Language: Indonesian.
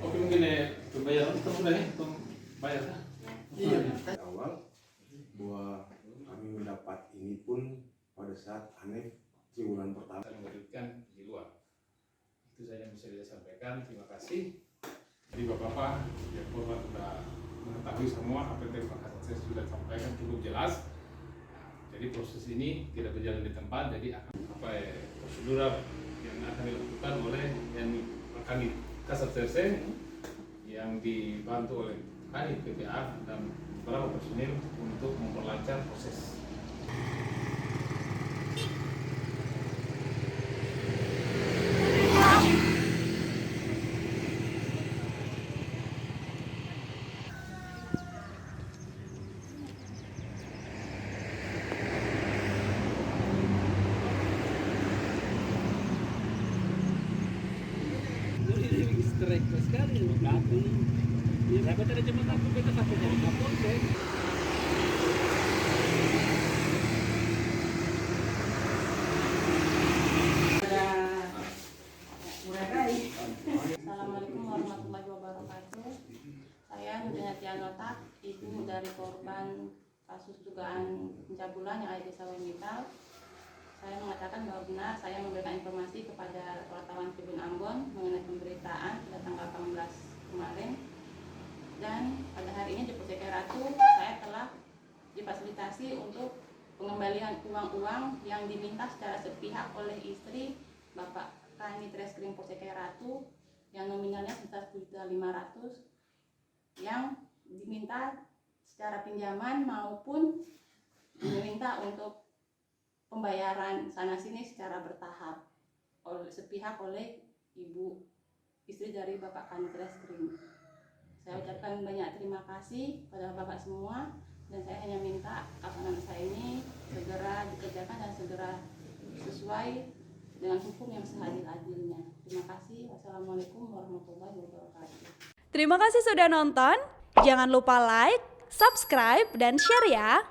Oke, mungkin pembayaran itu sudah bayar kan? Iya. Awal bahwa kami mendapat ini pun pada saat Hanif triwulan pertama Memberikan di luar. Itu saja yang bisa saya sampaikan. Terima kasih. Jadi bapak-bapak, ya korban sudah mengetahui semua apa yang saya sudah sampaikan cukup jelas. Jadi proses ini tidak berjalan di tempat, jadi akan prosedur yang akan dilakukan oleh yang kami Kasat Serse yang dibantu oleh kami PPA dan beberapa personil untuk memperlancar proses. Stress sekali, tapi ya dapat ada cuma aku kita sampai jadi kapolsek. Assalamualaikum warahmatullahi wabarakatuh. Saya Nurjati Anotak, ibu dari korban kasus dugaan pencabulan yang ada di Sawah Mital. Saya mengatakan bahwa benar saya memberikan informasi kepada wartawan Tribun Ambon mengenai pemberitaan pada tanggal 18 kemarin, dan pada hari ini di Polsek Ratu saya telah difasilitasi untuk pengembalian uang-uang yang diminta secara sepihak oleh istri Bapak Kanit Reskrim Polsek Ratu yang nominalnya sebesar 7.500 yang diminta secara pinjaman maupun diminta untuk pembayaran sana sini secara bertahap oleh sepihak oleh ibu istri dari Bapak Kanit Reskrim. Saya ucapkan banyak terima kasih pada Bapak semua, dan saya hanya minta kapanan saya ini segera dikerjakan dan segera sesuai dengan hukum yang seadil-adilnya. Terima kasih. Wassalamualaikum warahmatullahi wabarakatuh. Terima kasih sudah nonton. Jangan lupa like, subscribe, dan share ya.